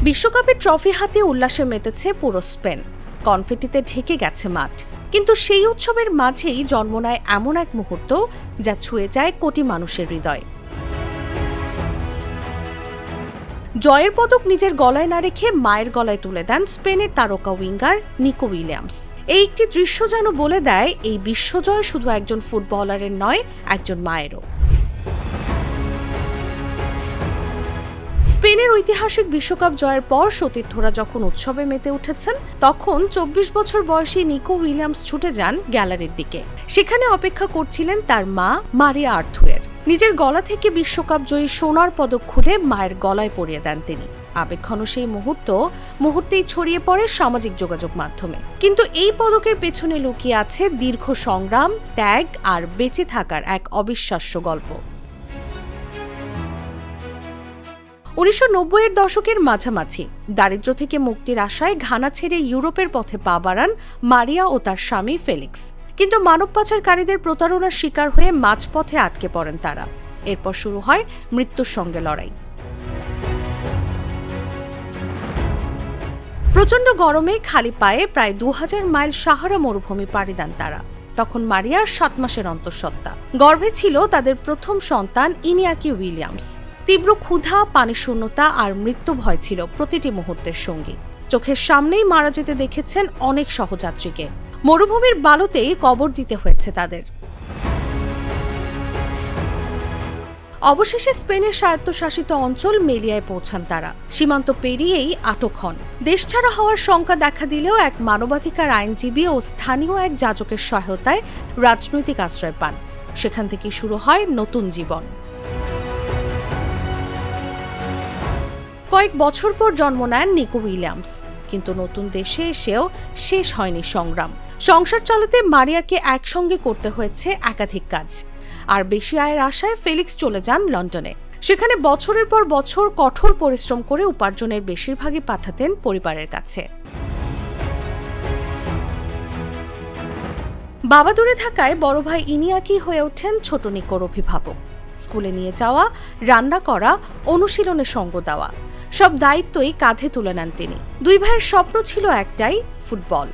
বিশ্বকাপের ট্রফি হাতে উল্লাসে মেতেছে পুরো স্পেন। কনফেটিতে ঢেকে গেছে মাঠ। কিন্তু সেই উৎসবের মাঝেই জন্ম নেয় এমন এক মুহূর্ত যা ছুঁয়ে যায় কোটি মানুষের হৃদয়। জয়ের পদক নিজের গলায় না রেখে মায়ের গলায় তুলে দেন স্পেনের তারকা উইঙ্গার নিকো উইলিয়ামস। এই একটি দৃশ্য যেন বলে দেয় এই বিশ্বজয় শুধু একজন ফুটবলারের নয়, একজন মায়েরও। স্পেনের ঐতিহাসিক বিশ্বকাপ জয়ের পর সতীর্থরা যখন উৎসবে মেতে উঠেছেন, তখন ২৪ বছর বয়সী নিকো উইলিয়ামস ছুটে যান গ্যালারির দিকে। সেখানে অপেক্ষা করছিলেন তার মা মারিয়া আর্থুয়ের। নিজের গলা থেকে বিশ্বকাপ জয়ী সোনার পদক খুলে মায়ের গলায় পরিয়ে দেন তিনি। আবেগঘন সেই মুহূর্তেই ছড়িয়ে পড়ে সামাজিক যোগাযোগ মাধ্যমে। কিন্তু এই পদকের পেছনে লুকিয়ে আছে দীর্ঘ সংগ্রাম, ত্যাগ আর বেঁচে থাকার এক অবিশ্বাস্য গল্প। ১৯৯০-এর দশকের মাঝামাঝি দারিদ্র্য থেকে মুক্তির আশায় ঘানা ছেড়ে ইউরোপের পথে পা বাড়ান মারিয়া ও তার স্বামী ফেলিক্স। কিন্তু মানব পাচারকারীদের প্রতারণার শিকার হয়ে মাঝপথে আটকে পড়েন তারা। এরপর শুরু হয় মৃত্যুর সঙ্গে লড়াই। প্রচণ্ড গরমে খালি পায়ে প্রায় ২০০০ মাইল সাহারা মরুভূমি পাড়ি দেন তারা। তখন মারিয়া ৭ মাসের অন্তঃসত্ত্বা। গর্ভে ছিল তাদের প্রথম সন্তান ইনিয়াকি উইলিয়ামস। তীব্র ক্ষুধা, পানিশূন্যতা আর মৃত্যু ভয় ছিল প্রতিটি মুহূর্তের সঙ্গী। চোখের সামনেই মারা যেতে দেখেছেন অনেক সহযাত্রীকে। মরুভূমির বালুতেই কবর দিতে হয়েছে তাদের। অবশেষে স্পেনের স্বায়ত্তশাসিত অঞ্চল মেলিয়ায় পৌঁছান তারা। সীমান্ত পেরিয়েই আটক হন। দেশছাড়া হওয়ার শঙ্কা দেখা দিলেও এক মানবাধিকার আইনজীবী ও স্থানীয় এক যাজকের সহায়তায় রাজনৈতিক আশ্রয় পান। সেখান থেকে শুরু হয় নতুন জীবন। কয়েক বছর পর জন্ম নেন নিকো উইলিয়ামস। কিন্তু নতুন দেশে এসেও শেষ হয়নি সংগ্রাম। সংসার চালাতে মারিয়াকে একসঙ্গে করতে হয়েছে একাধিক কাজ। আর বেশি আয়ের আশায় ফেলিক্স চলে যান লন্ডনে। সেখানে বছরের পর বছর কঠোর পরিশ্রম করে উপার্জনের বেশিরভাগই পাঠাতেন পরিবারের কাছে। বাবা দূরে থাকায় বড় ভাই ইনিয়াকি হয়ে ওঠেন ছোট নিকোর অভিভাবক। স্কুলে নিয়ে যাওয়া, রান্না করা, অনুশীলনে সঙ্গ দেওয়া, সব দায়িত্বই কাঁধে তুলে নেন তিনি। দুই ভাইয়ের স্বপ্ন ছিল একটাই, ফুটবল।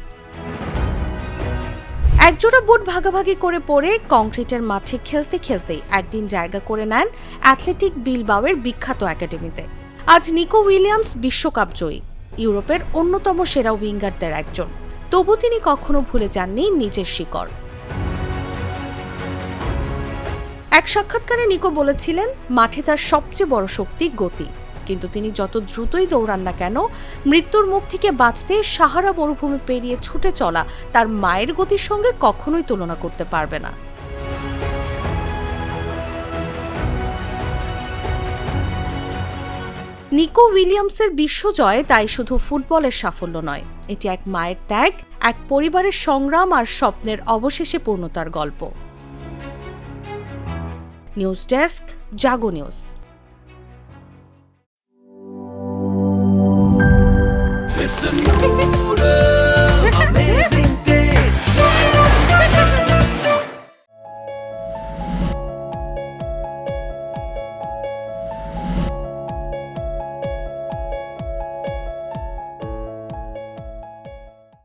একজোড়া বুট ভাগাভাগি করে পড়ে কংক্রিটের মাঠে খেলতে খেলতেই একদিন জায়গা করে নেন অ্যাথলেটিক বিলবাওয়ের বিখ্যাত একাডেমিতে। আজ নিকো উইলিয়ামস বিশ্বকাপ জয়ী, ইউরোপের অন্যতম সেরা উইঙ্গারদের একজন। তবু তিনি কখনো ভুলে যাননি নিজের শিকড়। এক সাক্ষাৎকারে নিকো বলেছিলেন, মাঠে তার সবচেয়ে বড় শক্তি গতি। কিন্তু তিনি যত দ্রুতই দৌড়ান না কেন, মৃত্যুর মুখ থেকে বাঁচতে সাহারা মরুভূমি পেরিয়ে ছুটে চলা তার মায়ের গতির সঙ্গে কখনোই তুলনা করতে পারবে না। নিকো উইলিয়ামসের বিশ্বজয় তাই শুধু ফুটবলের সাফল্য নয়, এটি এক মায়ের ত্যাগ, এক পরিবারের সংগ্রাম আর স্বপ্নের অবশেষে পূর্ণতার গল্প। নিউজ ডেস্ক, জাগো নিউজ।